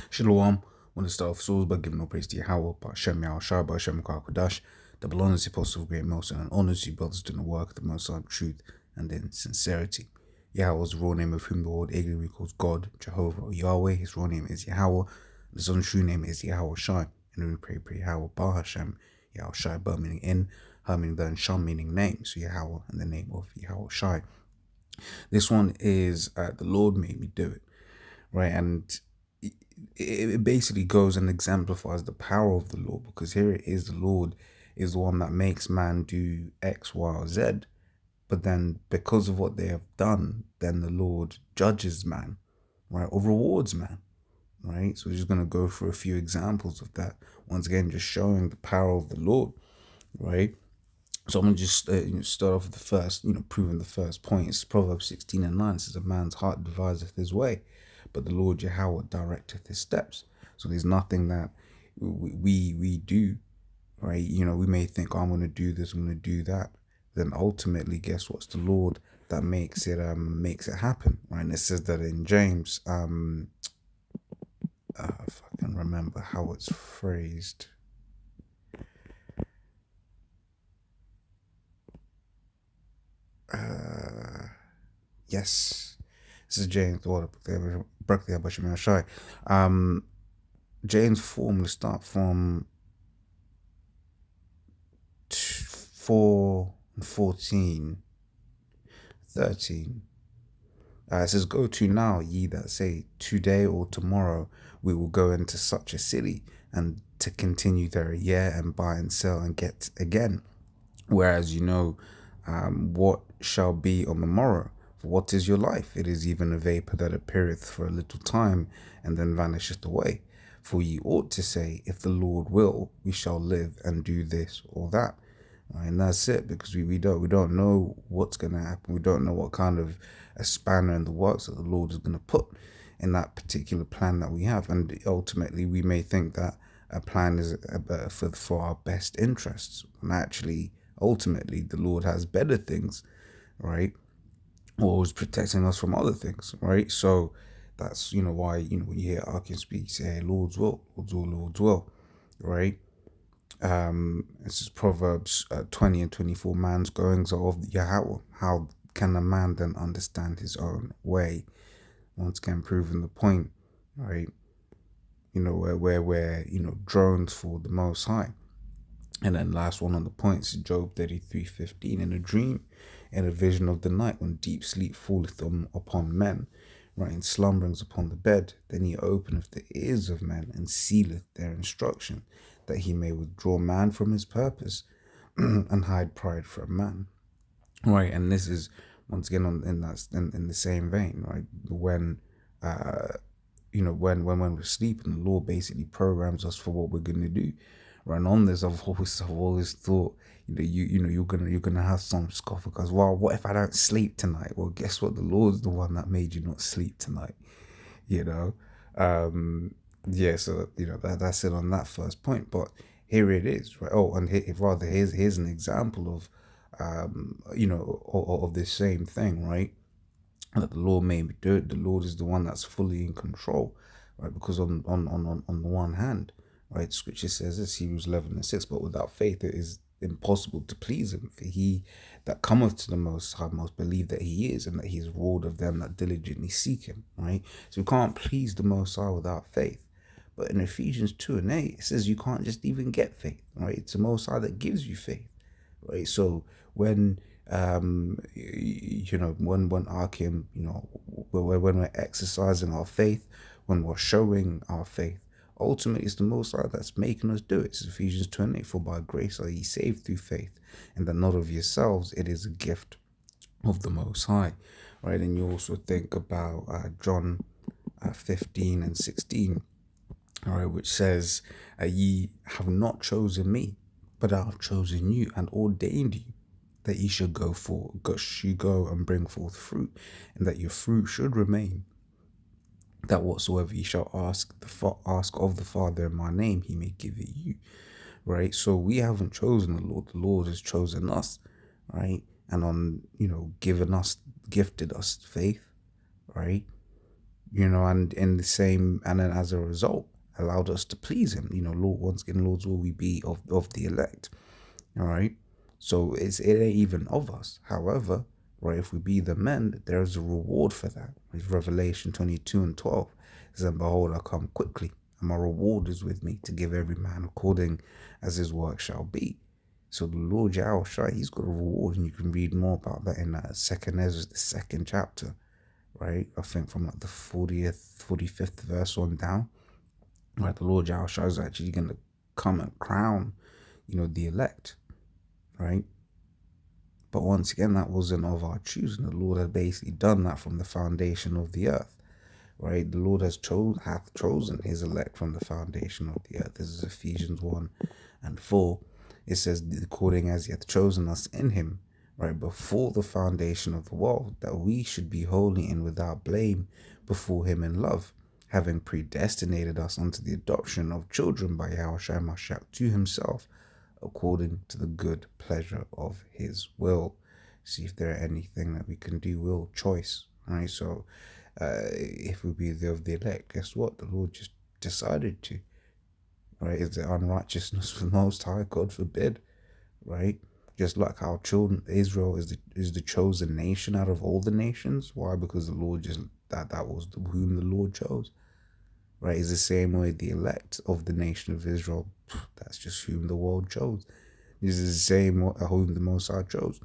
Shalom. Want to start off souls by giving all praise to Yahweh, Hashem Yahushua, Hashem Kodash, the belongs to the apostle of great mercy and honors you brothers doing the work of the most high truth and in sincerity. Yahweh's raw name of whom the word Agri calls God, Jehovah, or Yahweh. His raw name is Yahweh. His own true name is Yahweh Shai. And we pray Yahweh Bar Hashem, Yahweh Shai, Bar meaning in, Ha meaning then, Sham meaning name. So Yahweh and the name of Yahweh Shai. This one is the Lord made me do it, right? And it basically goes and exemplifies the power of the Lord, because here it is, the Lord is the one that makes man do X, Y, or Z. But then because of what they have done, then the Lord judges man, right? Or rewards man, right? So we're just going to go through a few examples of that. Once again, just showing the power of the Lord, right? So I'm going to just start off with the first, proving the first point. It's Proverbs 16:9. It says, a man's heart deviseth his way, but the Lord Yahweh directeth his steps. So there's nothing that we do, right? We may think, oh, I'm going to do this, I'm going to do that. Then ultimately, guess what's the Lord that makes it happen, right? And it says that in James, if I can remember how it's phrased. Yes, this is James. James 4, I'm going to start from 4 and 14, 13. It says, go to now, ye that say, today or tomorrow we will go into such a city, and to continue there a year, and buy and sell and get again. Whereas what shall be on the morrow? For what is your life? It is even a vapor that appeareth for a little time, and then vanisheth away. For ye ought to say, if the Lord will, we shall live and do this or that. Right? And that's it, because we don't know what's going to happen. We don't know what kind of a spanner in the works that the Lord is going to put in that particular plan that we have. And ultimately, we may think that a plan is for our best interests, and actually, ultimately, the Lord has better things, right? Or is protecting us from other things, right? So that's why when you hear Arkin speak, say, hey, Lord's will, Lord's will, right? This is Proverbs 20 and 24. Man's goings are of Yahweh. How can a man then understand his own way? Once again, proving the point, right? Where drones for the Most High. And then last one on the points, Job 33:15. In a dream, in a vision of the night, when deep sleep falleth upon men, right, in slumberings upon the bed, then he openeth the ears of men and sealeth their instruction, that he may withdraw man from his purpose and hide pride from man. Right, and this is once again in the same vein, right? When when we're sleeping, the Lord basically programs us for what we're gonna do. Right, and on this, I've always thought, you're gonna have some scoff because, well, what if I don't sleep tonight? Well, guess what? The Lord's the one that made you not sleep tonight. You know, yeah. So that's it on that first point. But here it is, right? Oh, and here's an example of, of this same thing, right? That the Lord made me do it. The Lord is the one that's fully in control, right? Because on the one hand, right, Scripture says this, Hebrews 11:6, but without faith it is impossible to please him. For he that cometh to the Most High must believe that he is, and that he is reward of them that diligently seek him, right? So we can't please the Most High without faith. But in Ephesians 2:8, it says you can't just even get faith, right? It's the Most High that gives you faith, right? So when when Akim, when we're exercising our faith, when we're showing our faith, ultimately it's the Most High that's making us do it. It's Ephesians 2:8, for by grace are ye saved through faith, and that not of yourselves, it is a gift of the Most High, right? And you also think about John 15:16, all right, which says, ye have not chosen me, but I have chosen you and ordained you, that ye should go and bring forth fruit, and that your fruit should remain, that whatsoever ye shall ask of the Father in my name, he may give it you, right? So we haven't chosen the Lord has chosen us, right? And gifted us faith, right? and in the same, and then as a result, allowed us to please him. Lord, once again, Lord's will we be of the elect. All right. So it ain't even of us. However, right, if we be the men, there's a reward for that. It's Revelation 22:12. It says, and behold, I come quickly, and my reward is with me to give every man according as his work shall be. So the Lord Yahushua, he's got a reward, and you can read more about that in Second Ezra, the second chapter, right? I think from like the 40th, 45th verse on down. Right, the Lord Yahushua is actually going to come and crown, the elect, right? But once again, that wasn't of our choosing. The Lord had basically done that from the foundation of the earth, right? The Lord hath chosen his elect from the foundation of the earth. This is Ephesians 1:4. It says, according as he hath chosen us in him, right, before the foundation of the world, that we should be holy and without blame before him in love, having predestinated us unto the adoption of children by Yahushua Mashiach to himself, according to the good pleasure of his will. See if there are anything that we can do, will, choice, right? So if we be of the elect, guess what? The Lord just decided to, right? Is the unrighteousness of the Most High? God forbid, right? Just like how children, Israel is the chosen nation out of all the nations. Why? Because the Lord just, that was whom the Lord chose, right? It's the same way the elect of the nation of Israel, that's just whom the world chose. This is the same whom the Most High chose.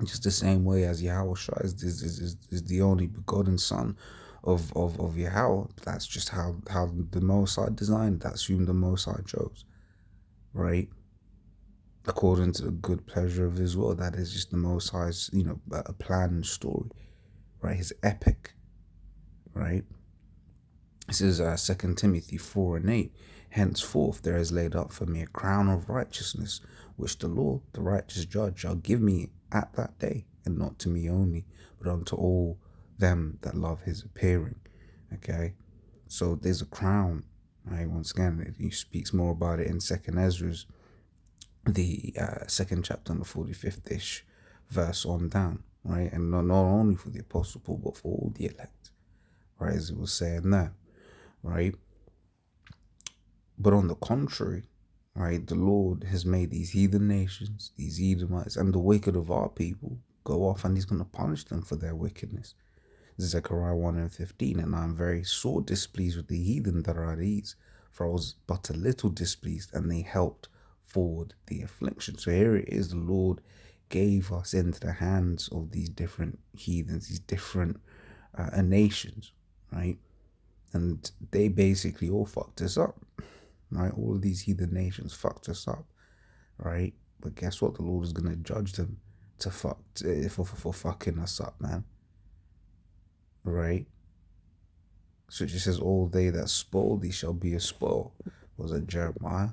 Just the same way as Yahweh is the only begotten Son of Yahweh. That's just how the Most High designed. That's whom the Most High chose, right? According to the good pleasure of his will. That is just the Most High's, a plan and story, right? His epic, right? This is 2 Timothy 4:8. Henceforth there is laid up for me a crown of righteousness, which the Lord, the righteous judge, shall give me at that day, and not to me only, but unto all them that love his appearing. Okay, so there's a crown, right? Once again, he speaks more about it in 2nd Ezra's, the second chapter on the 45th-ish verse on down, right? And not only for the Apostle Paul, but for all the elect, right? As it was saying there, right? But on the contrary, right, the Lord has made these heathen nations, these Edomites, and the wicked of our people go off, and he's going to punish them for their wickedness. Zechariah 1:15. And I am very sore displeased with the heathen that are at ease, for I was but a little displeased, and they helped forward the affliction. So here it is, the Lord gave us into the hands of these different heathens, these different nations, right? And they basically all fucked us up, right? All of these heathen nations fucked us up, right? But guess what? The Lord is going to judge them for fucking us up, man, right? So it just says, all they that spoil thee shall be a spoil. Was it Jeremiah?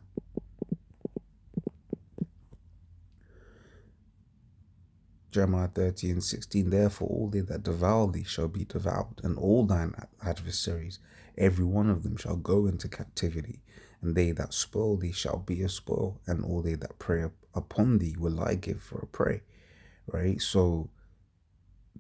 Jeremiah 30:16. Therefore all they that devour thee shall be devoured, and all thine adversaries, every one of them, shall go into captivity. And they that spoil thee shall be a spoil, and all they that prey upon thee will I give for a prey. Right? So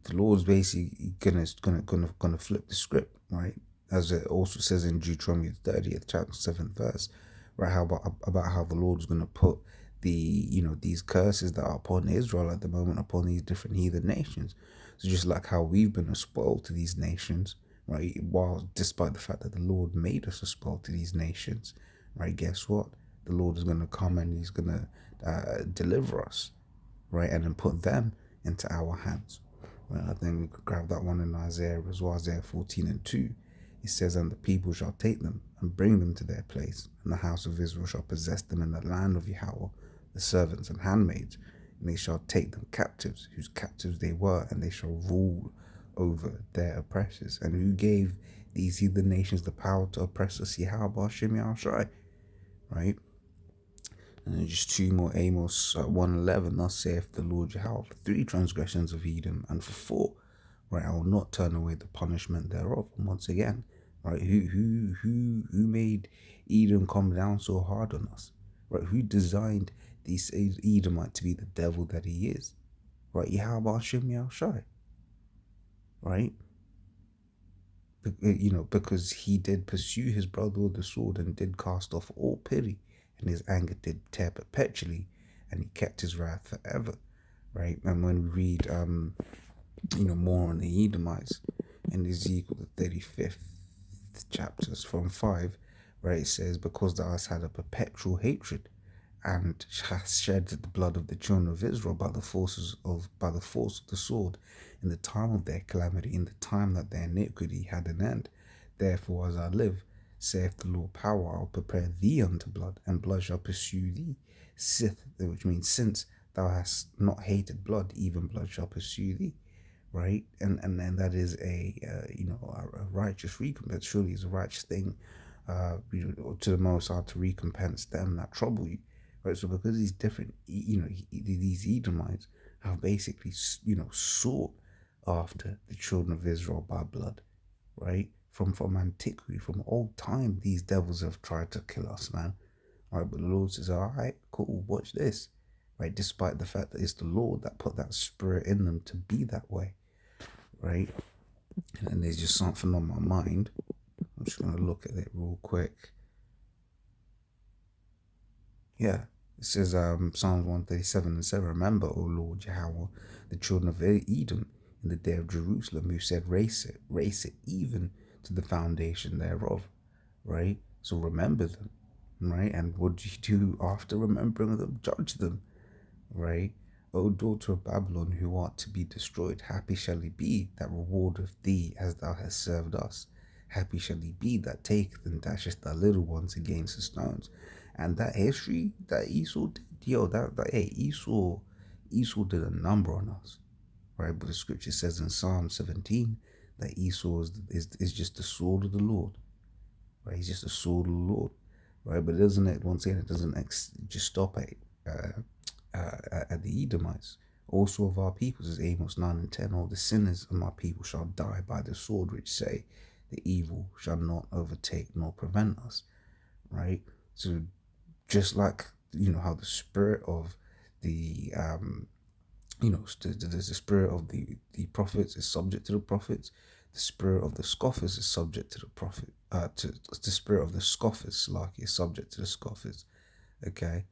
the Lord's basically gonna flip the script, right? As it also says in Deuteronomy 30th chapter 7th verse, right? How about how the Lord is gonna put these curses that are upon Israel at the moment upon these different heathen nations. So just like how we've been a spoil to these nations, right? While despite the fact that the Lord made us a spoil to these nations, right? Guess what? The Lord is gonna come and he's gonna deliver us, right? And then put them into our hands. Right? I think we could grab that one in Isaiah as well, Isaiah 14:2. It says, and the people shall take them and bring them to their place, and the house of Israel shall possess them in the land of Yahweh, the servants and handmaids, and they shall take them captives, whose captives they were, and they shall rule over their oppressors. And who gave these heathen nations the power to oppress us? Yahweh Hashem Yahushai, right? And then just two more, Amos 1:11. Thus saith the Lord Yahweh, for 3 transgressions of Edom, and for 4, right, I will not turn away the punishment thereof. And once again, right, who made Edom come down so hard on us? Right, who designed these Edomite to be the devil that he is? Right, Yahweh Hashem Yahushai, right? because he did pursue his brother with the sword and did cast off all pity, and his anger did tear perpetually, and he kept his wrath forever, right? And when we read, more on the Edomites in Ezekiel the 35th chapters from 5, right, it says, because thou hast had a perpetual hatred and hast shed the blood of the children of Israel by the force of the sword, in the time of their calamity, in the time that their iniquity had an end. Therefore, as I live, saith the Lord power, I'll prepare thee unto blood, and blood shall pursue thee. Which means since thou hast not hated blood, even blood shall pursue thee. Right, and then that is a righteous recompense. Surely is a righteous thing, to the Most High to recompense them that trouble you. Right, so because these different, these Edomites have basically, sought after the children of Israel by blood, right? From antiquity, from old time, these devils have tried to kill us, man. All right, but the Lord says, all right, cool, watch this, right? Despite the fact that it's the Lord that put that spirit in them to be that way, right? And then there's just something on my mind. I'm just gonna look at it real quick. Yeah, it says Psalms 137:7. Remember, O Lord Yahweh, the children of Edom in the day of Jerusalem, who said, race it even to the foundation thereof. Right? So remember them, right? And what do you do after remembering them? Judge them, right? O daughter of Babylon, who art to be destroyed, happy shall he be that rewardeth thee as thou hast served us. Happy shall he be that taketh and dasheth thy little ones against the stones. And that history that Esau did, Esau did a number on us, right? But the scripture says in Psalm 17 that Esau is just the sword of the Lord, right? He's just the sword of the Lord, right? But once again, it doesn't just stop at the Edomites. Also of our peoples is Amos 9:10. All the sinners of my people shall die by the sword, which say the evil shall not overtake nor prevent us, right? So just like, how the spirit of the the spirit of the prophets is subject to the prophets, the spirit of the scoffers is subject to the prophet, to the spirit of the scoffers, like, is subject to the scoffers. Okay,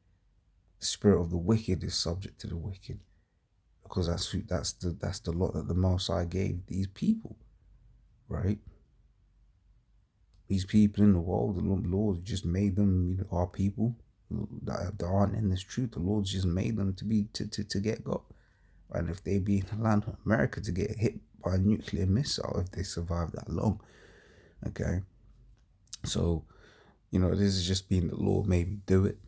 the spirit of the wicked is subject to the wicked, because that's the lot that the Most High gave these people, right? These people in the world, the Lord just made them, our people that aren't in this truth. The Lord just made them to get God. And if they be in the land of America, to get hit by a nuclear missile if they survive that long. Okay. So, this is just being the Lord made me do it.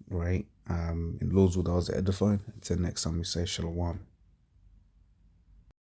Right. In Lord's word, I was edifying. Until next time we say shalom.